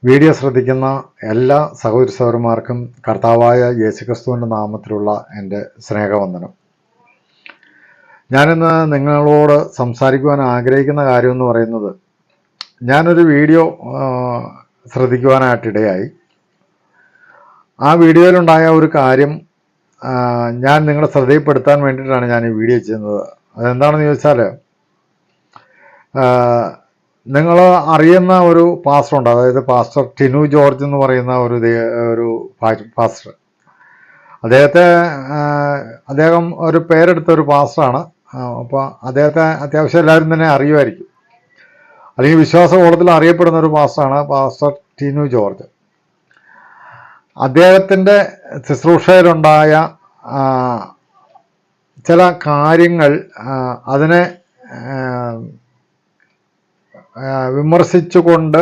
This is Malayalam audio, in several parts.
വീഡിയോ ശ്രദ്ധിക്കുന്ന എല്ലാ സഹോദരി സഹോദരന്മാർക്കും കർത്താവായ യേശുക്രിസ്തുവിൻ്റെ നാമത്തിലുള്ള എൻ്റെ സ്നേഹവന്ദനം. ഞാനിന്ന് നിങ്ങളോട് സംസാരിക്കുവാൻ ആഗ്രഹിക്കുന്ന കാര്യം എന്ന് പറയുന്നത്, ഞാനൊരു വീഡിയോ ശ്രദ്ധിക്കുവാനായിട്ടിടയായി. ആ വീഡിയോയിലുണ്ടായ ഒരു കാര്യം ഞാൻ നിങ്ങളെ ശ്രദ്ധയിൽപ്പെടുത്താൻ വേണ്ടിയിട്ടാണ് ഞാൻ ഈ വീഡിയോ ചെയ്യുന്നത്. അതെന്താണെന്ന് ചോദിച്ചാൽ, നിങ്ങൾ അറിയുന്ന ഒരു പാസ്റ്ററുണ്ട്, അതായത് പാസ്റ്റർ ടിനു ജോർജ് എന്ന് പറയുന്ന ഒരു പാസ്റ്റർ. അദ്ദേഹം ഒരു പേരെടുത്ത ഒരു പാസ്റ്ററാണ്. അപ്പോൾ അദ്ദേഹത്തെ അത്യാവശ്യം എല്ലാവരും തന്നെ അറിയുമായിരിക്കും, അല്ലെങ്കിൽ വിശ്വാസബോധത്തിൽ അറിയപ്പെടുന്ന ഒരു പാസ്റ്ററാണ് പാസ്റ്റർ ടിനു ജോർജ്. അദ്ദേഹത്തിൻ്റെ ശുശ്രൂഷയിലുണ്ടായ ചില കാര്യങ്ങൾ അതിനെ വിമർശിച്ചുകൊണ്ട്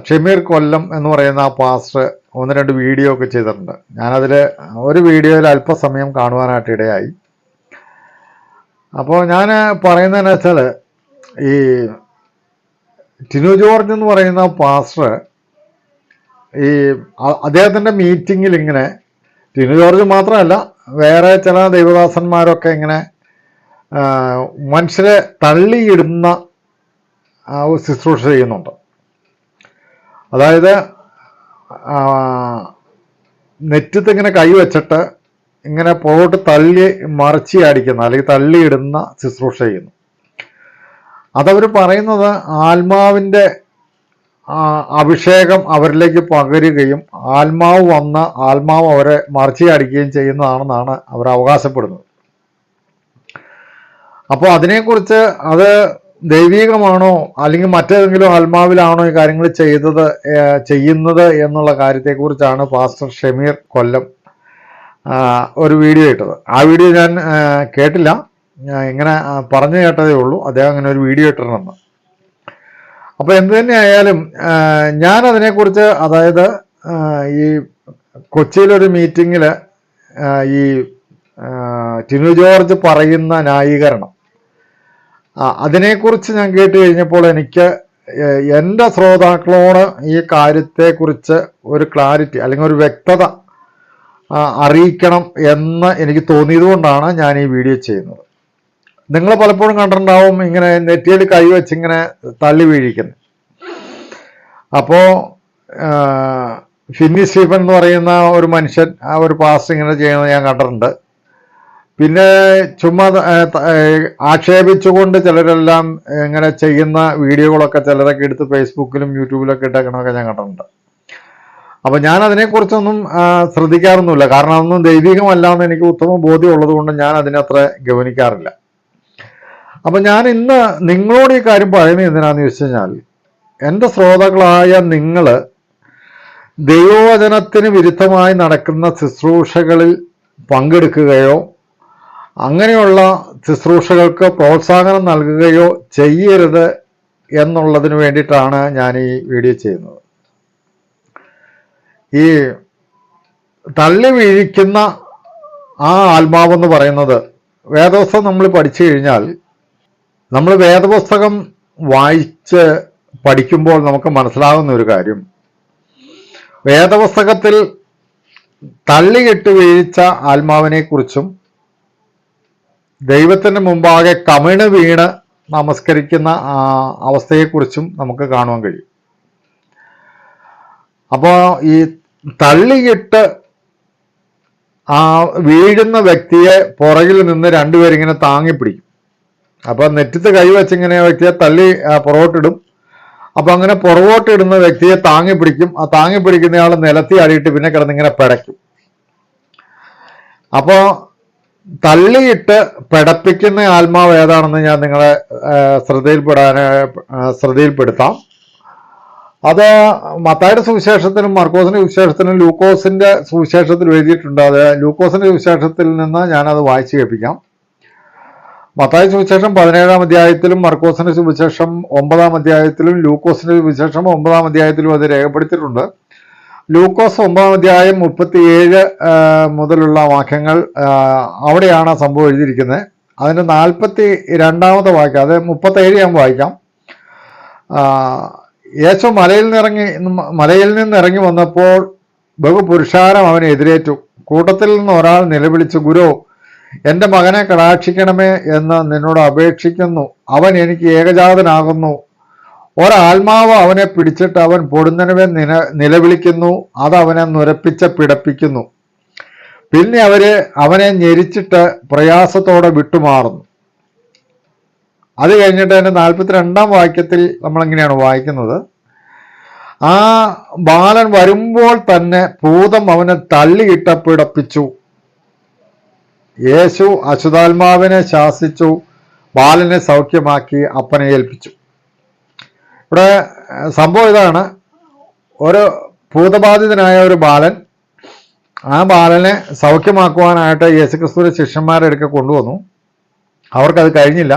ഷമീർ കൊല്ലം എന്ന് പറയുന്ന ആ പാസ്റ്റർ ഒന്ന് രണ്ട് വീഡിയോ ഒക്കെ ചെയ്തിട്ടുണ്ട്. ഞാനതിൽ ഒരു വീഡിയോയിൽ അല്പസമയം കാണുവാനായിട്ട് ഇടയായി. അപ്പോൾ ഞാൻ പറയുന്നതെന്ന് വെച്ചാൽ, ഈ ടിനു ജോർജ് എന്ന് പറയുന്ന പാസ്റ്റർ അദ്ദേഹത്തിൻ്റെ മീറ്റിങ്ങിൽ ഇങ്ങനെ, ടിനു ജോർജ് മാത്രമല്ല വേറെ ചില ദൈവദാസന്മാരൊക്കെ ഇങ്ങനെ മനുഷ്യരെ തള്ളിയിടുന്ന ശുശ്രൂഷ ചെയ്യുന്നുണ്ട്. അതായത് നെറ്റത്ത് ഇങ്ങനെ കൈവച്ചിട്ട് ഇങ്ങനെ പുറകോട്ട് തള്ളി മറിച്ച് അടിക്കുന്ന അല്ലെങ്കിൽ തള്ളിയിടുന്ന ശുശ്രൂഷ ചെയ്യുന്നു. അതവർ പറയുന്നത് ആത്മാവിൻ്റെ അഭിഷേകം അവരിലേക്ക് പകരുകയും ആത്മാവ് വന്ന് ആത്മാവ് അവരെ മറിച്ച് അടിക്കുകയും ചെയ്യുന്നതാണെന്നാണ് അവർ അവകാശപ്പെടുന്നത്. അപ്പോൾ അതിനെക്കുറിച്ച് അത് ദൈവികമാണോ അല്ലെങ്കിൽ മറ്റേതെങ്കിലും ആത്മാവിലാണോ ഈ കാര്യങ്ങൾ ചെയ്യുന്നത് എന്നുള്ള കാര്യത്തെക്കുറിച്ചാണ് പാസ്റ്റർ ഷമീർ കൊല്ലം ഒരു വീഡിയോ ഇട്ടത്. ആ വീഡിയോ ഞാൻ കേട്ടില്ല, ഇങ്ങനെ പറഞ്ഞു കേട്ടതേ ഉള്ളൂ അദ്ദേഹം അങ്ങനെ ഒരു വീഡിയോ ഇട്ടിട്ടുണ്ടെന്ന്. അപ്പോൾ എന്തു തന്നെയായാലും ഞാനതിനെക്കുറിച്ച്, അതായത് ഈ കൊച്ചിയിലൊരു മീറ്റിങ്ങിൽ ഈ ടിനു ജോർജ് പറയുന്ന ന്യായീകരണം, അതിനെക്കുറിച്ച് ഞാൻ കേട്ട് കഴിഞ്ഞപ്പോൾ എനിക്ക് എൻ്റെ ശ്രോതാക്കളോട് ഈ കാര്യത്തെക്കുറിച്ച് ഒരു ക്ലാരിറ്റി അല്ലെങ്കിൽ ഒരു വ്യക്തത അറിയിക്കണം എന്ന് എനിക്ക് തോന്നിയതുകൊണ്ടാണ് ഞാൻ ഈ വീഡിയോ ചെയ്യുന്നത്. നിങ്ങൾ പലപ്പോഴും കണ്ടിട്ടുണ്ടാവും ഇങ്ങനെ നെറ്റിയിൽ കൈവച്ച് ഇങ്ങനെ തള്ളി വീഴിക്കുന്നത്. അപ്പോൾ ഫിന്നി സ്റ്റീഫൻ എന്ന് പറയുന്ന ഒരു മനുഷ്യൻ, ആ ഒരു പാസ്റ്റർ ഇങ്ങനെ ചെയ്യുന്നത് ഞാൻ കണ്ടിട്ടുണ്ട്. പിന്നെ ചുമ്മാ ആക്ഷേപിച്ചുകൊണ്ട് ചിലരെല്ലാം ഇങ്ങനെ ചെയ്യുന്ന വീഡിയോകളൊക്കെ ചിലരൊക്കെ എടുത്ത് ഫേസ്ബുക്കിലും യൂട്യൂബിലൊക്കെ ഇട്ടേക്കണമൊക്കെ ഞാൻ കണ്ടിട്ടുണ്ട്. അപ്പോൾ ഞാൻ അതിനെക്കുറിച്ചൊന്നും ശ്രദ്ധിക്കാറൊന്നുമില്ല, കാരണം അതൊന്നും ദൈവികമല്ല എന്ന് എനിക്ക് ഉത്തമ ബോധ്യമുള്ളത് കൊണ്ട് ഞാൻ അതിനത്ര ഗവനിക്കാറില്ല. അപ്പം ഞാൻ ഇന്ന് നിങ്ങളോട് ഈ കാര്യം പറയുന്നത് എന്തിനാണെന്ന് ചോദിച്ചു കഴിഞ്ഞാൽ, എൻ്റെ ശ്രോതാക്കളായ നിങ്ങൾ ദൈവവചനത്തിന് വിരുദ്ധമായി നടക്കുന്ന ശുശ്രൂഷകളിൽ പങ്കെടുക്കുകയോ അങ്ങനെയുള്ള ശുശ്രൂഷകൾക്ക് പ്രോത്സാഹനം നൽകുകയോ ചെയ്യരുത് എന്നുള്ളതിന് വേണ്ടിയിട്ടാണ് ഞാൻ ഈ വീഡിയോ ചെയ്യുന്നത്. ഈ തള്ളി വീഴിക്കുന്ന ആ ആത്മാവെന്ന് പറയുന്നത്, വേദപുസ്തകം നമ്മൾ പഠിച്ചു കഴിഞ്ഞാൽ, നമ്മൾ വേദപുസ്തകം വായിച്ച് പഠിക്കുമ്പോൾ നമുക്ക് മനസ്സിലാകുന്ന ഒരു കാര്യം, വേദപുസ്തകത്തിൽ തള്ളിയിട്ട് വീഴിച്ച ആത്മാവിനെക്കുറിച്ചും ദൈവത്തിന് മുമ്പാകെ കമിണ് വീണ് നമസ്കരിക്കുന്ന അവസ്ഥയെക്കുറിച്ചും നമുക്ക് കാണുവാൻ കഴിയും. അപ്പോൾ ഈ തള്ളിയിട്ട് വീഴുന്ന വ്യക്തിയെ പുറകിൽ നിന്ന് രണ്ടുപേരിങ്ങനെ താങ്ങിപ്പിടിക്കും. അപ്പോൾ നെറ്റത്ത് കൈവച്ചിങ്ങനെ വ്യക്തിയെ തള്ളി പുറകോട്ടിടും. അപ്പോൾ അങ്ങനെ പുറകോട്ടിടുന്ന വ്യക്തിയെ താങ്ങിപ്പിടിക്കും. ആ താങ്ങിപ്പിടിക്കുന്നയാൾ നിലത്തി അടിയിട്ട് പിന്നെ കിടന്നിങ്ങനെ പിടയ്ക്കും. അപ്പോൾ തള്ളിയിട്ട് പിടപ്പിക്കുന്ന ആത്മാവ് ഏതാണെന്ന് ഞാൻ നിങ്ങളെ ശ്രദ്ധയിൽപ്പെടുത്താം. അത് മത്തായിയുടെ സുവിശേഷത്തിലും മർക്കോസിന്റെ സുവിശേഷത്തിലും ലൂക്കോസിന്റെ സുവിശേഷത്തിലും എഴുതിയിട്ടുണ്ട്. അത് ലൂക്കോസിന്റെ സുവിശേഷത്തിൽ നിന്ന് ഞാനത് വായിച്ചു കേൾപ്പിക്കാം. മത്തായി സുവിശേഷം 17-ാം അധ്യായത്തിലും മർക്കോസിന്റെ സുവിശേഷം 9-ാം അധ്യായത്തിലും ലൂക്കോസിന്റെ സുവിശേഷം 9-ാം അധ്യായത്തിലും അത് രേഖപ്പെടുത്തിയിട്ടുണ്ട്. ലൂക്കോസ് 9-ാം അധ്യായം 37 മുതലുള്ള വാക്യങ്ങൾ, അവിടെയാണ് സംഭവം എഴുതിയിരിക്കുന്നത്. അതിൻ്റെ 42-ാമത്തെ വാക്യം, അത് 37 ഞാൻ വായിക്കാം. യേശു മലയിൽ നിന്നിറങ്ങി വന്നപ്പോൾ ബഹുപുരുഷാരം അവനെ എതിരേറ്റു. കൂട്ടത്തിൽ നിന്ന് ഒരാൾ നിലവിളിച്ചു, ഗുരു, എൻ്റെ മകനെ കടാക്ഷിക്കണമേ എന്ന് നിന്നോട് അപേക്ഷിക്കുന്നു. അവൻ എനിക്ക് ഏകജാതനാകുന്നു. ഒരാത്മാവ് അവനെ പിടിച്ചിട്ട് അവൻ പൊടുന്നനവെ നിലവിളിക്കുന്നു. അത് അവനെ നുരപ്പിച്ച് പിടപ്പിക്കുന്നു. പിന്നെ അവനെ ഞെരിച്ചിട്ട് പ്രയാസത്തോടെ വിട്ടുമാറുന്നു. അത് കഴിഞ്ഞിട്ട് അതിൻ്റെ 42-ാം വാക്യത്തിൽ നമ്മളിങ്ങനെയാണ് വായിക്കുന്നത്, ആ ബാലൻ വരുമ്പോൾ തന്നെ ഭൂതം അവനെ തള്ളിയിട്ട് പിടപ്പിച്ചു. യേശു അശുദ്ധാത്മാവിനെ ശാസിച്ചു, ബാലനെ സൗഖ്യമാക്കി അപ്പനെ ഏൽപ്പിച്ചു. ഇവിടെ സംഭവം ഇതാണ്, ഒരു ഭൂതബാധിതനായ ഒരു ബാലൻ, ആ ബാലനെ സൗഖ്യമാക്കുവാനായിട്ട് യേശുക്രിസ്തുവിന്റെ ശിഷ്യന്മാരുടെ അടുക്കൽ കൊണ്ടുവന്നു. അവർക്കത് കഴിഞ്ഞില്ല.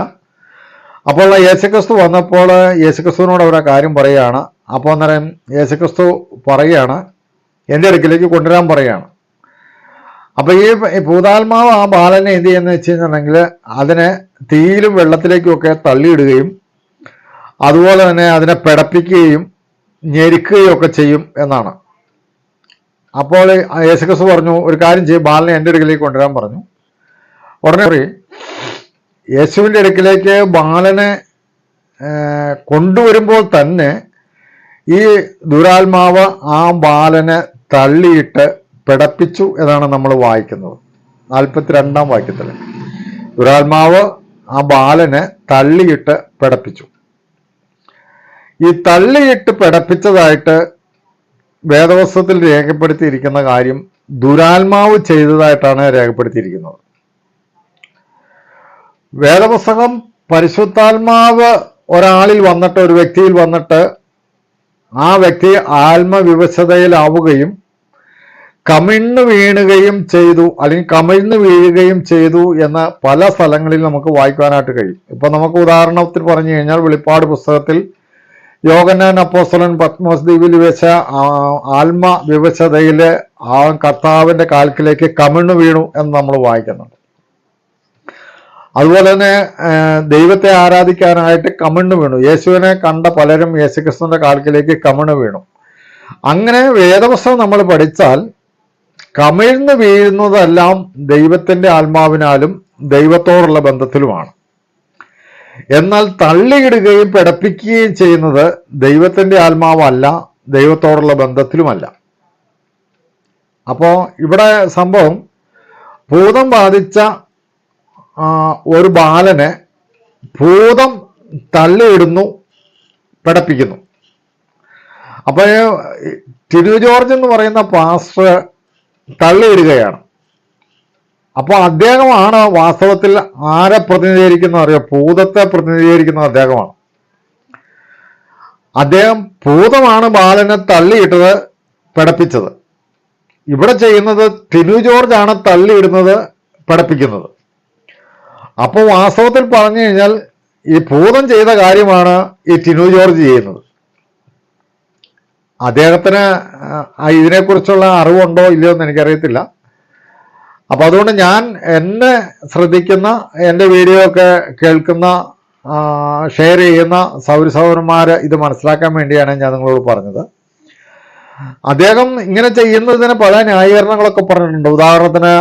അപ്പോൾ യേശുക്രിസ്തു വന്നപ്പോൾ യേശുക്രിസ്തുവിനോട് അവരെ കാര്യം പറയുകയാണ്. അപ്പോൾ അന്നേരം യേശുക്രിസ്തു പറയുകയാണ്, എൻ്റെ അടുക്കിലേക്ക് കൊണ്ടുവരാൻ പറയുകയാണ്. അപ്പോൾ ഈ ഭൂതാത്മാവ് ആ ബാലനെ എന്ത് ചെയ്യുന്നത് വെച്ച് കഴിഞ്ഞിട്ടുണ്ടെങ്കിൽ അതിനെ തീയിലും വെള്ളത്തിലേക്കുമൊക്കെ തള്ളിയിടുകയും അതുപോലെ തന്നെ അതിനെ പിടപ്പിക്കുകയും ഞെരുക്കുകയും ഒക്കെ ചെയ്യും എന്നാണ്. അപ്പോൾ യേശുക്രിസ്തു പറഞ്ഞു, ഒരു കാര്യം ചെയ്യും, ബാലനെ എൻ്റെ അടുക്കിലേക്ക് കൊണ്ടുവരാൻ പറഞ്ഞു. ഉടനെ യേശുവിൻ്റെ അടുക്കിലേക്ക് ബാലനെ കൊണ്ടുവരുമ്പോൾ തന്നെ ഈ ദുരാത്മാവ് ആ ബാലനെ തള്ളിയിട്ട് പിടപ്പിച്ചു എന്നാണ് നമ്മൾ വായിക്കുന്നത്. 42-ാം വാക്യത്തിൽ ദുരാത്മാവ് ആ ബാലനെ തള്ളിയിട്ട് പിടപ്പിച്ചു. ഈ തള്ളിയിട്ട് പിടപ്പിച്ചതായിട്ട് വേദപുസ്തകത്തിൽ രേഖപ്പെടുത്തിയിരിക്കുന്ന കാര്യം ദുരാത്മാവ് ചെയ്തതായിട്ടാണ് രേഖപ്പെടുത്തിയിരിക്കുന്നത്. വേദപുസ്തകം പരിശുദ്ധാത്മാവ് ഒരാളിൽ വന്നിട്ട്, ഒരു വ്യക്തിയിൽ വന്നിട്ട് ആ വ്യക്തി ആത്മവിവശതയിലാവുകയും കമിഴ്ന്നു വീഴുകയും ചെയ്തു, അല്ലെങ്കിൽ കമിഴ്ന്നു വീഴുകയും ചെയ്തു എന്ന് പല സ്ഥലങ്ങളിൽ നമുക്ക് വായിക്കാനായിട്ട് കഴിയും. ഇപ്പൊ നമുക്ക് ഉദാഹരണത്തിൽ പറഞ്ഞു കഴിഞ്ഞാൽ വെളിപ്പാട് പുസ്തകത്തിൽ യോഹന്നാൻ അപ്പോസ്തലൻ പത്മോസ് ദ്വീപിൽ വെച്ച ആത്മവിവശതയില് ആ കർത്താവിന്റെ കാൽക്കിലേക്ക് കമിഴ്ന്നു വീണു എന്ന് നമ്മൾ വായിക്കുന്നുണ്ട്. അതുപോലെ തന്നെ ദൈവത്തെ ആരാധിക്കാനായിട്ട് കമിഴ്ന്നു വീണു. യേശുവിനെ കണ്ട പലരും യേശുക്രിസ്തുവിന്റെ കാൽക്കിലേക്ക് കമിഴ്ന്നു വീണു. അങ്ങനെ വേദപുസ്തകം നമ്മൾ പഠിച്ചാൽ കമിഴ്ന്നു വീഴുന്നതെല്ലാം ദൈവത്തിന്റെ ആത്മാവിനാലും ദൈവത്തോടുള്ള ബന്ധത്തിലുമാണ്. എന്നാൽ തള്ളിയിടുകയും പിടപ്പിക്കുകയും ചെയ്യുന്നത് ദൈവത്തിന്റെ ആത്മാവല്ല, ദൈവത്തോടുള്ള ബന്ധത്തിലുമല്ല. അപ്പോൾ ഇവിടെ സംഭവം, ഭൂതം ബാധിച്ച ഒരു ബാലനെ ഭൂതം തള്ളിയിടുന്നു, പിടപ്പിക്കുന്നു. അപ്പോൾ ടിനു ജോർജ് എന്ന് പറയുന്ന പാസ്റ്റർ തള്ളിയിടുകയാണ്. അപ്പോൾ അദ്ദേഹമാണ് വാസ്തവത്തിൽ ആരെ പ്രതിനിധീകരിക്കുന്നത് അറിയോ? ഭൂതത്തെ പ്രതിനിധീകരിക്കുന്ന അദ്ദേഹമാണ്. അദ്ദേഹം ഭൂതമാണ് ബാലനെ തള്ളിയിട്ടത്, പിടപ്പിച്ചത്. ഇവിടെ ചെയ്യുന്നത് ടിനു ജോർജ് ആണ് തള്ളിയിടുന്നത്, പിടപ്പിക്കുന്നത്. അപ്പോൾ വാസ്തവത്തിൽ പറഞ്ഞു കഴിഞ്ഞാൽ ഈ ഭൂതം ചെയ്ത കാര്യമാണ് ഈ ടിനു ജോർജ് ചെയ്യുന്നത്. അദ്ദേഹത്തിന് ഇതിനെക്കുറിച്ചുള്ള അറിവുണ്ടോ ഇല്ലയോ എന്ന് എനിക്കറിയത്തില്ല. അപ്പൊ അതുകൊണ്ട് ഞാൻ എന്നെ ശ്രദ്ധിക്കുന്ന, എൻ്റെ വീഡിയോ ഒക്കെ കേൾക്കുന്ന, ഷെയർ ചെയ്യുന്ന സൗരസൗരന്മാര് ഇത് മനസ്സിലാക്കാൻ വേണ്ടിയാണ് ഞാൻ നിങ്ങളോട് പറഞ്ഞത്. അദ്ദേഹം ഇങ്ങനെ ചെയ്യുന്നതിന് പല ന്യായീകരണങ്ങളൊക്കെ പറഞ്ഞിട്ടുണ്ട്. ഉദാഹരണത്തിന്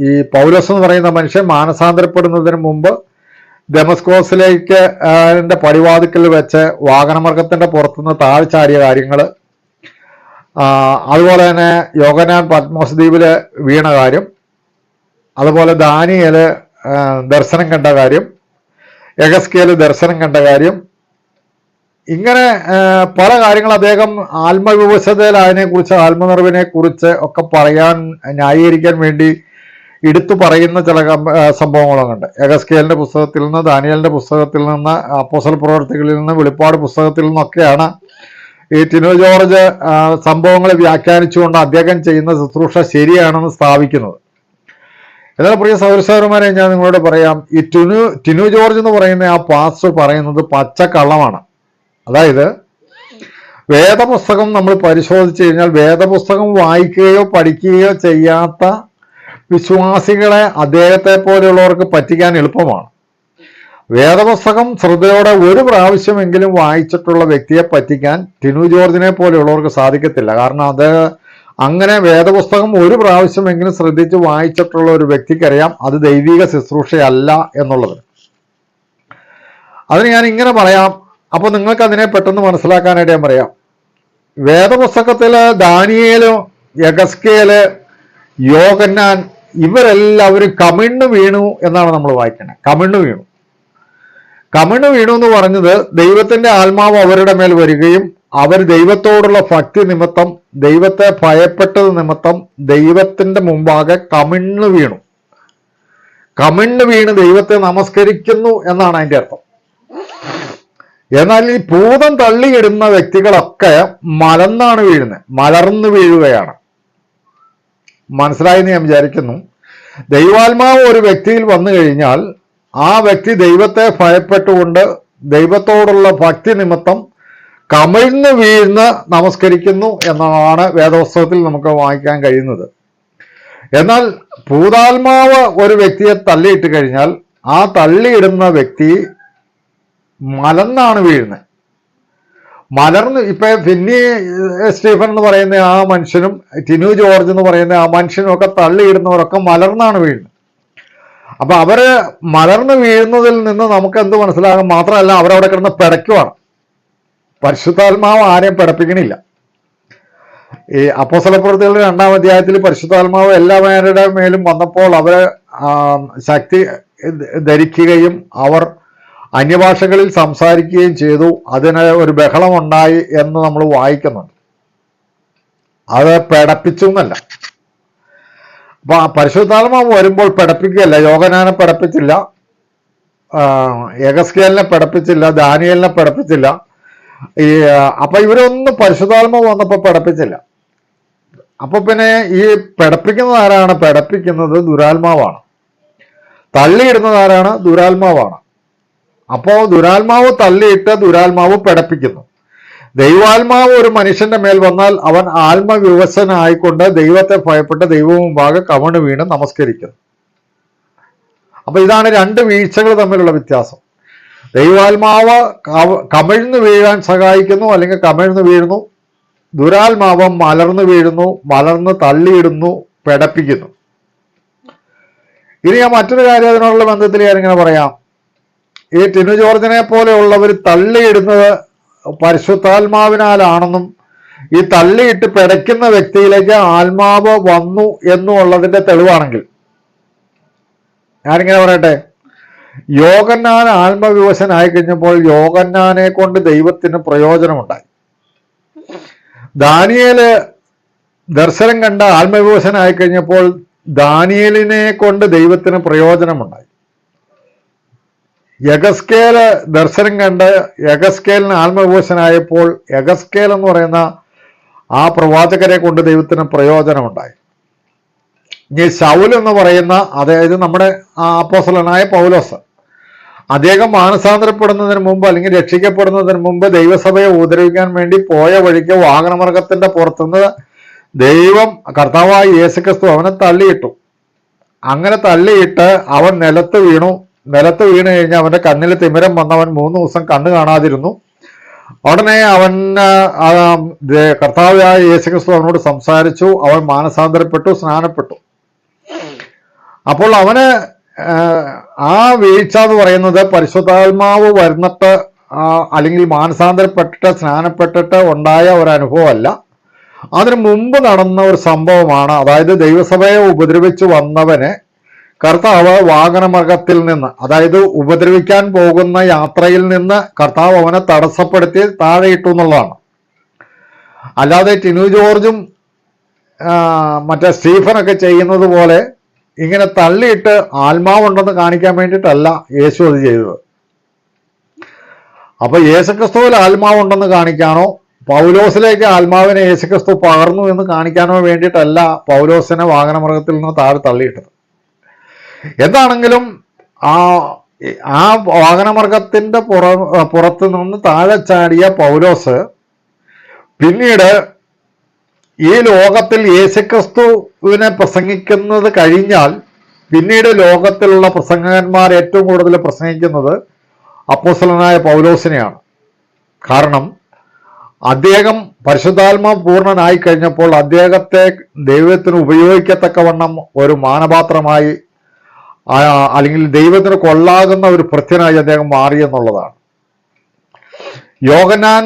ഈ പൗലോസ് എന്ന് പറയുന്ന മനുഷ്യൻ മാനസാന്തരപ്പെടുന്നതിന് മുമ്പ് ദമസ്കോസിലേക്ക് പടിവാതിക്കൽ വെച്ച് വാഹനമർഗത്തിന്റെ പുറത്തുനിന്ന് താഴ്ചാടിയ കാര്യങ്ങൾ, അതുപോലെ തന്നെ യോഹന്നാൻ പത്മോസ് ദ്വീപില് വീണ കാര്യം, അതുപോലെ ദാനിയേല് ദർശനം കണ്ട കാര്യം, യഹസ്കേല് ദർശനം കണ്ട കാര്യം, ഇങ്ങനെ പല കാര്യങ്ങൾ അദ്ദേഹം ആത്മവിവശതയിൽ അതിനെക്കുറിച്ച്, ആത്മനിറവിനെ കുറിച്ച് ഒക്കെ ന്യായീകരിക്കാൻ വേണ്ടി എടുത്തു പറയുന്ന ചില സംഭവങ്ങളൊക്കെ ഉണ്ട്. യഹസ്കേലിന്റെ പുസ്തകത്തിൽ നിന്ന്, ദാനിയേലിന്റെ പുസ്തകത്തിൽ നിന്ന്, അപ്പോസ്തല പ്രവർത്തികളിൽ നിന്ന്, വെളിപ്പാട് പുസ്തകത്തിൽ നിന്നൊക്കെയാണ് ഈ ടിനു ജോർജ് സംഭവങ്ങളെ വ്യാഖ്യാനിച്ചുകൊണ്ട് അദ്ദേഹം ചെയ്യുന്ന ശുശ്രൂഷ ശരിയാണെന്ന് സ്ഥാപിക്കുന്നത്. എന്നാൽ പ്രിയ സൗരസൗരന്മാരെ, ഞാൻ നിങ്ങളോട് പറയാം, ഈ ടിനു ജോർജ് എന്ന് പറയുന്ന ആ പാസ്റ്റർ പറയുന്നത് പച്ചക്കള്ളമാണ്. അതായത് വേദപുസ്തകം നമ്മൾ പരിശോധിച്ചു കഴിഞ്ഞാൽ വേദപുസ്തകം വായിക്കുകയോ പഠിക്കുകയോ ചെയ്യാത്ത വിശ്വാസികളെ അദ്ദേഹത്തെ പോലെയുള്ളവർക്ക് പറ്റിക്കാൻ എളുപ്പമാണ്. വേദപുസ്തകം ശ്രദ്ധയോടെ ഒരു പ്രാവശ്യമെങ്കിലും വായിച്ചിട്ടുള്ള വ്യക്തിയെ പറ്റിക്കാൻ ടിനു ജോർജിനെ പോലെയുള്ളവർക്ക് സാധിക്കത്തില്ല. കാരണം അത് അങ്ങനെ വേദപുസ്തകം ഒരു പ്രാവശ്യമെങ്കിലും ശ്രദ്ധിച്ച് വായിച്ചിട്ടുള്ള ഒരു വ്യക്തിക്കറിയാം അത് ദൈവിക ശുശ്രൂഷയല്ല എന്നുള്ളത്. അതിന് ഞാൻ ഇങ്ങനെ പറയാം, അപ്പൊ നിങ്ങൾക്ക് അതിനെ പെട്ടെന്ന് മനസ്സിലാക്കാനായിട്ട് ഞാൻ പറയാം. വേദപുസ്തകത്തില് ദാനിയേല്, യഗസ്കേല്, യോഹന്നാൻ ഇവരെല്ലാവരും കമിഴ്ന്നു വീണു എന്നാണ് നമ്മൾ വായിക്കുന്നത്. കമിഴ്ന്നു വീണു എന്ന് പറഞ്ഞത് ദൈവത്തിന്റെ ആത്മാവ് അവരുടെ മേൽ വരികയും അവർ ദൈവത്തോടുള്ള ഭക്തി നിമിത്തം, ദൈവത്തെ ഭയപ്പെട്ടത് നിമിത്തം ദൈവത്തിന്റെ മുമ്പാകെ കമിഴ്ന്നു വീണ് ദൈവത്തെ നമസ്കരിക്കുന്നു എന്നാണ് അതിന്റെ അർത്ഥം. എന്നാൽ ഈ ഭൂതം തള്ളിയിടുന്ന വ്യക്തികളൊക്കെ മലർന്നു വീഴുകയാണ്. മനസ്സിലായി ഞാൻ വിചാരിക്കുന്നു. ദൈവാത്മാവ് ഒരു വ്യക്തിയിൽ വന്നു കഴിഞ്ഞാൽ ആ വ്യക്തി ദൈവത്തെ ഭയപ്പെട്ടുകൊണ്ട് ദൈവത്തോടുള്ള ഭക്തി നിമിത്തം കമിഴ്ന്നു വീഴ്ന്ന് നമസ്കരിക്കുന്നു എന്നാണ് വേദപുസ്തകത്തിൽ നമുക്ക് വായിക്കാൻ കഴിയുന്നത്. എന്നാൽ ഭൂതാത്മാവ് ഒരു വ്യക്തിയെ തള്ളിയിട്ട് കഴിഞ്ഞാൽ ആ തള്ളിയിടുന്ന വ്യക്തി മലർന്ന് ഇപ്പൊ ഫിന്നി സ്റ്റീഫൻ എന്ന് പറയുന്ന ആ മനുഷ്യനും ടിനു ജോർജ് എന്ന് പറയുന്ന ആ മനുഷ്യനും ഒക്കെ തള്ളിയിടുന്നവരൊക്കെ മലർന്നാണ് വീഴുന്നത്. അപ്പൊ അവര് മലർന്ന് വീഴുന്നതിൽ നിന്ന് നമുക്ക് എന്ത് മനസ്സിലാകും? മാത്രമല്ല അവരവിടെ കിടന്ന് പിടയ്ക്കുവാണ്. പരിശുദ്ധാത്മാവ് ആരെയും പിടപ്പിക്കണില്ല. ഈ അപ്പോസ്തലപ്രവൃത്തികളുടെ 2-ാം അധ്യായത്തിൽ പരിശുദ്ധാത്മാവ് എല്ലാവരുടെ മേലും വന്നപ്പോൾ അവരെ ശക്തി ധരിക്കുകയും അവർ അന്യഭാഷകളിൽ സംസാരിക്കുകയും ചെയ്തു. അതിന് ഒരു ബഹളമുണ്ടായി എന്ന് നമ്മൾ വായിക്കുന്നുണ്ട്. അത് പിടപ്പിച്ചു എന്നല്ല. അപ്പൊ പരിശുദ്ധാത്മാവ് വരുമ്പോൾ പിടപ്പിക്കുകയല്ല. യോഹന്നാനെ പിടപ്പിച്ചില്ല, യഗസ്കേലിനെ പിടപ്പിച്ചില്ല, ദാനിയേലിനെ പിടപ്പിച്ചില്ല. അപ്പൊ ഇവരൊന്നും പരിശുദ്ധാത്മാവ് വന്നപ്പോൾ പിടപ്പിച്ചില്ല. അപ്പൊ പിന്നെ ഈ പിടപ്പിക്കുന്നത് ആരാണ്? പിടപ്പിക്കുന്നത് ദുരാത്മാവാണ്. തള്ളിയിടുന്നത് ആരാണ്? ദുരാത്മാവാണ്. അപ്പോ ദുരാത്മാവ് തള്ളിയിട്ട് ദുരാത്മാവ് പിടപ്പിക്കുന്നു. ദൈവാത്മാവ് ഒരു മനുഷ്യന്റെ മേൽ വന്നാൽ അവൻ ആത്മവിവശനായിക്കൊണ്ട് ദൈവത്തെ ഭയപ്പെട്ട് ദൈവവും മുമ്പാകെ കമിഴ്ന്നു വീണ് നമസ്കരിക്കുന്നു. അപ്പൊ ഇതാണ് രണ്ട് വീഴ്ചകൾ തമ്മിലുള്ള വ്യത്യാസം. ദൈവാത്മാവ് കമിഴ്ന്നു വീഴാൻ സഹായിക്കുന്നു, അല്ലെങ്കിൽ കമിഴ്ന്നു വീഴുന്നു. ദുരാത്മാവ് മലർന്നു വീഴുന്നു, മലർന്ന് തള്ളിയിടുന്നു, പിടപ്പിക്കുന്നു. ഇനി ഞാൻ മറ്റൊരു കാര്യം അതിനുള്ള ബന്ധത്തിൽ ഞാനിങ്ങനെ പറയാം. ഈ ടിനു ജോർജിനെ പോലെയുള്ളവർ തള്ളിയിടുന്നത് പരിശുദ്ധാത്മാവിനാലാണെന്നും ഈ തള്ളിയിട്ട് പിടയ്ക്കുന്ന വ്യക്തിയിലേക്ക് ആത്മാവ് വന്നു എന്നുള്ളതിന്റെ തെളിവാണെങ്കിൽ ഞാനിങ്ങനെ പറയട്ടെ, യോഹന്നാൻ ആത്മവിവശനായി കഴിഞ്ഞപ്പോൾ യോഹന്നാനെ കൊണ്ട് ദൈവത്തിന് പ്രയോജനമുണ്ടായി. ദാനിയേല് ദർശനം കണ്ട ആത്മവിവശനായി കഴിഞ്ഞപ്പോൾ ദാനിയേലിനെ കൊണ്ട് ദൈവത്തിന് പ്രയോജനമുണ്ടായി. യഗസ്കേല് ദർശനം കണ്ട് യഗസ്കേലിന് ആത്മവിവശനായപ്പോൾ യഗസ്കേൽ എന്ന് പറയുന്ന ആ പ്രവാചകരെ കൊണ്ട് ദൈവത്തിന് പ്രയോജനമുണ്ടായി. ഇനി ശൗൽ എന്ന് പറയുന്ന, അതായത് നമ്മുടെ അപ്പോസ്തലനായ പൗലോസ്, അദ്ദേഹം മാനസാന്തരപ്പെടുന്നതിന് മുമ്പ് അല്ലെങ്കിൽ രക്ഷിക്കപ്പെടുന്നതിന് മുമ്പ് ദൈവസഭയെ ഉപദ്രവിക്കാൻ വേണ്ടി പോയ വഴിക്ക് വാഹനമൃഗത്തിന്റെ പുറത്തുനിന്ന് ദൈവം കർത്താവായ യേശുക്രിസ്തു അവനെ തള്ളിയിട്ടു. അങ്ങനെ തള്ളിയിട്ട് അവൻ നിലത്ത് വീണു കഴിഞ്ഞാൽ അവന്റെ കണ്ണിൽ തിമിരം വന്നവൻ 3 ദിവസം കണ്ണ് കാണാതിരുന്നു. ഉടനെ അവൻ കർത്താവായ യേശുക്രിസ്തു അവനോട് സംസാരിച്ചു. അവൻ മാനസാന്തരപ്പെട്ടു, സ്നാനപ്പെട്ടു. അപ്പോൾ അവന് ആ വീഴ്ച എന്ന് പറയുന്നത് പരിശുദ്ധാത്മാവ് വരുന്നിട്ട് അല്ലെങ്കിൽ മാനസാന്തരപ്പെട്ടിട്ട് സ്നാനപ്പെട്ടിട്ട് ഉണ്ടായ ഒരു അനുഭവമല്ല, അതിനു മുമ്പ് നടന്ന ഒരു സംഭവമാണ്. അതായത് ദൈവസഭയെ ഉപദ്രവിച്ചു വന്നവനെ കർത്താവ് വാഹനമൃഗത്തിൽ നിന്ന്, അതായത് ഉപദ്രവിക്കാൻ പോകുന്ന യാത്രയിൽ നിന്ന് കർത്താവ് അവനെ തടസ്സപ്പെടുത്തി താഴെയിട്ടു എന്നുള്ളതാണ്. അല്ലാതെ ടിനു ജോർജും മറ്റേ സ്റ്റീഫനൊക്കെ ചെയ്യുന്നത് പോലെ ഇങ്ങനെ തള്ളിയിട്ട് ആത്മാവുണ്ടെന്ന് കാണിക്കാൻ വേണ്ടിയിട്ടല്ല യേശു അത് ചെയ്തത്. അപ്പൊ യേശുക്രിസ്തുവിൽ ആത്മാവുണ്ടെന്ന് കാണിക്കാനോ പൗലോസിലേക്ക് ആത്മാവിനെ യേശുക്രിസ്തു പകർന്നു എന്ന് കാണിക്കാനോ വേണ്ടിയിട്ടല്ല പൗലോസിനെ വാഹനമൃഗത്തിൽ നിന്ന് താഴെ തള്ളിയിട്ടത്. എന്താണെങ്കിലും ആ വാഹനമൃഗത്തിന്റെ പുറത്ത് നിന്ന് താഴെ ചാടിയ പൗലോസ് പിന്നീട് ഈ ലോകത്തിൽ യേശുക്രിസ്തുവിനെ പ്രസംഗിക്കുന്നത് കഴിഞ്ഞാൽ പിന്നീട് ലോകത്തിലുള്ള പ്രസംഗകന്മാർ ഏറ്റവും കൂടുതൽ പ്രസംഗിക്കുന്നത് അപ്പോസ്തലനായ പൗലോസിനെയാണ്. കാരണം അദ്ദേഹം പരിശുദ്ധാത്മാവ് പൂർണ്ണനായി കഴിഞ്ഞപ്പോൾ അദ്ദേഹത്തെ ദൈവത്തിന് ഉപയോഗിക്കത്തക്കവണ്ണം ഒരു മാനപാത്രമായി, അല്ലെങ്കിൽ ദൈവത്തിന് കൊള്ളാകുന്ന ഒരു ഭൃത്യനായി അദ്ദേഹം മാറി എന്നുള്ളതാണ്. യോഹന്നാൻ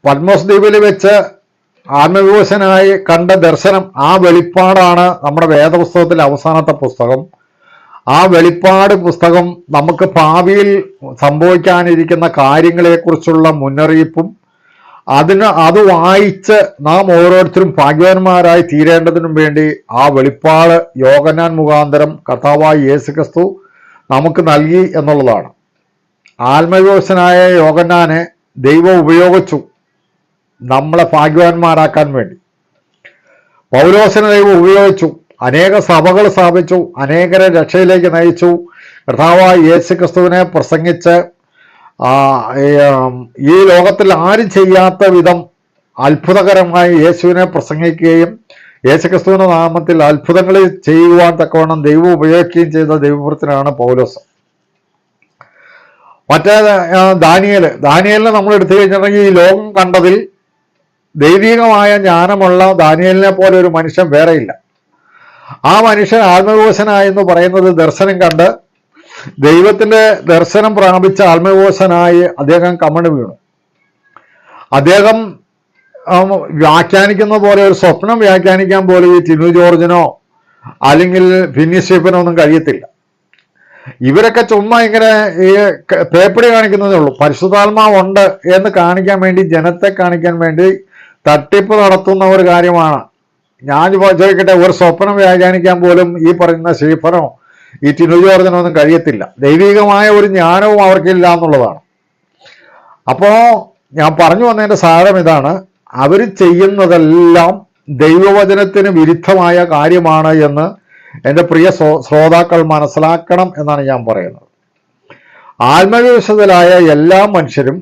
പത്മോസ് ദ്വീപിൽ വെച്ച് ആത്മവിവശനായി കണ്ട ദർശനം, ആ വെളിപ്പാടാണ് നമ്മുടെ വേദപുസ്തകത്തിലെ അവസാനത്തെ പുസ്തകം. ആ വെളിപ്പാട് പുസ്തകം നമുക്ക് ഭാവിയിൽ സംഭവിക്കാനിരിക്കുന്ന കാര്യങ്ങളെക്കുറിച്ചുള്ള മുന്നറിയിപ്പും അത് വായിച്ച് നാം ഓരോരുത്തരും ഭാഗ്യവാന്മാരായി തീരേണ്ടതിനും വേണ്ടി ആ വെളിപ്പാട് യോഹന്നാൻ മുഖാന്തരം കർത്താവായ യേശുക്രിസ്തു നമുക്ക് നൽകി എന്നുള്ളതാണ്. ആത്മവിവശനായ യോഹന്നാനെ ദൈവം ഉപയോഗിച്ചു നമ്മളെ ഭാഗ്യവാന്മാരാക്കാൻ വേണ്ടി. പൗലോസിനെ ദൈവം ഉപയോഗിച്ചു, അനേക സഭകൾ സ്ഥാപിച്ചു, അനേകരെ രക്ഷയിലേക്ക് നയിച്ചു. കർത്താവായ യേശുക്രിസ്തുവിനെ പ്രസംഗിച്ച് ഈ ലോകത്തിൽ ആരും ചെയ്യാത്ത വിധം അത്ഭുതകരമായി യേശുവിനെ പ്രസംഗിക്കുകയും യേശുക്രിസ്തുവിന്റെ നാമത്തിൽ അത്ഭുതങ്ങൾ ചെയ്യുവാൻ തക്കവണ്ണം ദൈവം ഉപയോഗിക്കുകയും ചെയ്ത ദൈവപുത്രനാണ് പൗലോസ്. മറ്റേ ദാനിയേലിനെ നമ്മൾ എടുത്തു കഴിഞ്ഞിട്ടുണ്ടെങ്കിൽ ഈ ലോകം കണ്ടതിൽ ദൈവികമായ ജ്ഞാനമുള്ള ദാനിയേലിനെ പോലെ ഒരു മനുഷ്യൻ വേറെയില്ല. ആ മനുഷ്യൻ ആത്മവിവശനായെന്ന് പറയുന്നത് ദർശനം കണ്ട് ദൈവത്തിന്റെ ദർശനം പ്രാപിച്ച ആത്മവിവശനായി അദ്ദേഹം കമണ് വീണു. അദ്ദേഹം വ്യാഖ്യാനിക്കുന്ന പോലെ ഒരു സ്വപ്നം വ്യാഖ്യാനിക്കാൻ പോലും ഈ ടിനു ജോർജിനോ അല്ലെങ്കിൽ ഫിന്നി സ്റ്റീഫനോ ഒന്നും കഴിയത്തില്ല. ഇവരൊക്കെ ചുമ്മാ ഇങ്ങനെ ഈ പേപ്പടി കാണിക്കുന്നതേ ഉള്ളൂ. പരിശുദ്ധാത്മാവുണ്ട് എന്ന് കാണിക്കാൻ വേണ്ടി, ജനത്തെ കാണിക്കാൻ വേണ്ടി തട്ടിപ്പ് നടത്തുന്ന ഒരു കാര്യമാണ്. ഞാൻ ചോദിക്കട്ടെ, ഒരു സ്വപ്നം വ്യാഖ്യാനിക്കാൻ പോലും ഈ പറയുന്ന സ്റ്റീഫനോ ഈ ടിനു ജോർജിനോ ഒന്നും കഴിയത്തില്ല. ദൈവികമായ ഒരു ജ്ഞാനവും അവർക്കില്ല എന്നുള്ളതാണ്. അപ്പോ ഞാൻ പറഞ്ഞു വന്നതിന്റെ സാരം ഇതാണ്, അവർ ചെയ്യുന്നതെല്ലാം ദൈവവചനത്തിന് വിരുദ്ധമായ കാര്യമാണ് എന്ന് എൻ്റെ പ്രിയ ശ്രോതാക്കൾ മനസ്സിലാക്കണം എന്നാണ് ഞാൻ പറയുന്നത്. ആത്മവിശ്വസതരായ എല്ലാ മനുഷ്യരും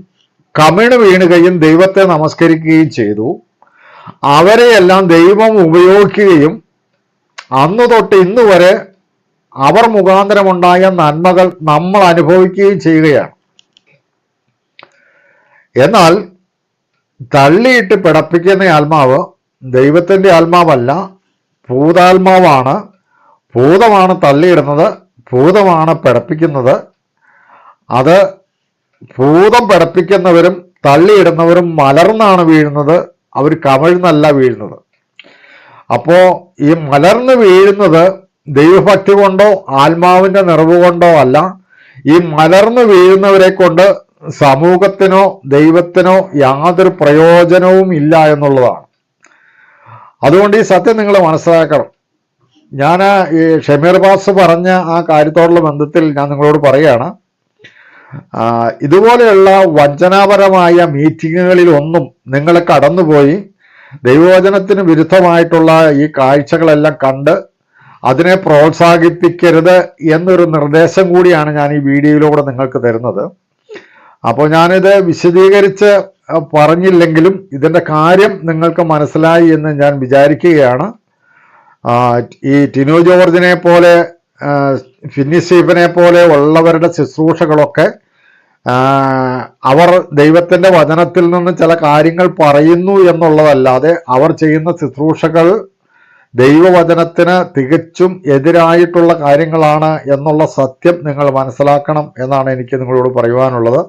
കമിണ് വീണുകയും ദൈവത്തെ നമസ്കരിക്കുകയും ചെയ്തു. അവരെയെല്ലാം ദൈവം ഉപയോഗിക്കുകയും അന്ന് തൊട്ട് ഇന്ന് വരെ അവർ മുഖാന്തരമുണ്ടായ നന്മകൾ നമ്മൾ അനുഭവിക്കുകയും ചെയ്യുകയാണ്. എന്നാൽ തള്ളിയിട്ട് പിടപ്പിക്കുന്ന ആത്മാവ് ദൈവത്തിൻ്റെ ആത്മാവല്ല, ഭൂതാത്മാവാണ്. ഭൂതമാണ് തള്ളിയിടുന്നത്, ഭൂതമാണ് പിടപ്പിക്കുന്നത്. അത് ഭൂതം പിടപ്പിക്കുന്നവരും തള്ളിയിടുന്നവരും മലർന്നാണ് വീഴുന്നത്, അവർ കമിഴ്ന്നല്ല വീഴുന്നത്. അപ്പോ ഈ മലർന്ന് വീഴുന്നത് ദൈവഭക്തി കൊണ്ടോ ആത്മാവിന്റെ നിറവ് കൊണ്ടോ അല്ല. ഈ മലർന്ന് വീഴുന്നവരെ കൊണ്ട് സമൂഹത്തിനോ ദൈവത്തിനോ യാതൊരു പ്രയോജനവും ഇല്ല എന്നുള്ളതാണ്. അതുകൊണ്ട് ഈ സത്യം നിങ്ങൾ മനസ്സിലാക്കണം. ഞാൻ ഈ ഷമീർ ബാസ് പറഞ്ഞ ആ കാര്യത്തോടുള്ള ബന്ധത്തിൽ ഞാൻ നിങ്ങളോട് പറയുകയാണ്, ഇതുപോലെയുള്ള വഞ്ചനാപരമായ മീറ്റിങ്ങുകളിലൊന്നും നിങ്ങൾ കടന്നുപോയി ദൈവവചനത്തിന് വിരുദ്ധമായിട്ടുള്ള ഈ കാഴ്ചകളെല്ലാം കണ്ട് അതിനെ പ്രോത്സാഹിപ്പിക്കരുത് എന്നൊരു നിർദ്ദേശം കൂടിയാണ് ഞാൻ ഈ വീഡിയോയിലൂടെ നിങ്ങൾക്ക് തരുന്നത്. അപ്പോൾ ഞാനിത് വിശദീകരിച്ച് പറഞ്ഞില്ലെങ്കിലും ഇതിൻ്റെ കാര്യം നിങ്ങൾക്ക് മനസ്സിലായി എന്ന് ഞാൻ വിചാരിക്കുകയാണ്. ഈ ടിനു ജോർജിനെ പോലെ ഫിന്നി സ്റ്റീഫനെ പോലെ ഉള്ളവരുടെ ശുശ്രൂഷകളൊക്കെ അവർ ദൈവത്തിൻ്റെ വചനത്തിൽ നിന്ന് ചില കാര്യങ്ങൾ പറയുന്നു എന്നുള്ളതല്ലാതെ അവർ ചെയ്യുന്ന ശുശ്രൂഷകൾ ദൈവവചനത്തിന് തികച്ചും എതിരായിട്ടുള്ള കാര്യങ്ങളാണ് എന്നുള്ള സത്യം നിങ്ങൾ മനസ്സിലാക്കണം എന്നാണ് എനിക്ക് നിങ്ങളോട് പറയുവാനുള്ളത്.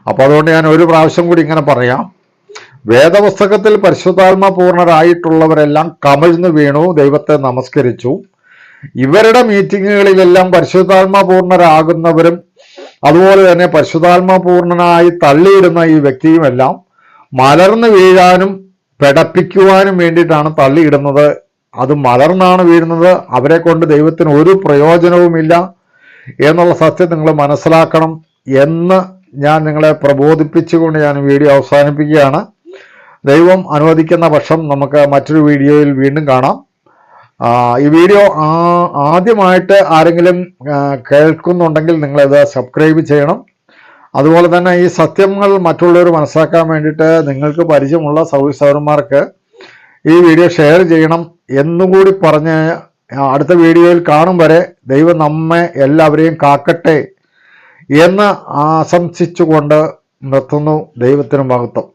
അപ്പോൾ അതുകൊണ്ട് ഞാൻ ഒരു പ്രാവശ്യം കൂടി ഇങ്ങനെ പറയാം. വേദപുസ്തകത്തിൽ പരിശുദ്ധാത്മ പൂർണ്ണരായിട്ടുള്ളവരെല്ലാം കമിഴ്ന്നു വീണു, ദൈവത്തെ നമസ്കരിച്ചു. ഇവരുടെ മീറ്റിങ്ങുകളിലെല്ലാം പരിശുദ്ധാത്മ പൂർണ്ണരാകുന്നവരും അതുപോലെ തന്നെ പരിശുദ്ധാത്മ പൂർണ്ണനായി തള്ളിയിടുന്ന ഈ വ്യക്തിയുമെല്ലാം മലർന്നു വീഴാനും പിടപ്പിക്കുവാനും വേണ്ടിയിട്ടാണ് തള്ളിയിടുന്നത്. അത് മലർന്നാണ് വീഴുന്നത്. അവരെ കൊണ്ട് ദൈവത്തിന് ഒരു പ്രയോജനവുമില്ല എന്നുള്ള സത്യം നിങ്ങൾ മനസ്സിലാക്കണം എന്ന് ഞാൻ നിങ്ങളെ പ്രബോധിപ്പിച്ചുകൊണ്ട് ഞാൻ വീഡിയോ അവസാനിപ്പിക്കുകയാണ്. ദൈവം അനുവദിക്കുന്ന പക്ഷം നമുക്ക് മറ്റൊരു വീഡിയോയിൽ വീണ്ടും കാണാം. ഈ വീഡിയോ ആദ്യമായിട്ട് ആരെങ്കിലും കേൾക്കുന്നുണ്ടെങ്കിൽ നിങ്ങളിത് സബ്സ്ക്രൈബ് ചെയ്യണം. അതുപോലെ തന്നെ ഈ സത്യങ്ങൾ മറ്റുള്ളവർ മനസ്സിലാക്കാൻ വേണ്ടിയിട്ട് നിങ്ങൾക്ക് പരിചയമുള്ള സഹോദരന്മാർക്ക് ഈ വീഡിയോ ഷെയർ ചെയ്യണം എന്നുകൂടി പറഞ്ഞ് അടുത്ത വീഡിയോയിൽ കാണും വരെ ദൈവം നമ്മെ എല്ലാവരെയും കാക്കട്ടെ എന്ന് ആശംസിച്ചുകൊണ്ട് നിർത്തുന്നു. ദൈവത്തിന് മഹത്വം.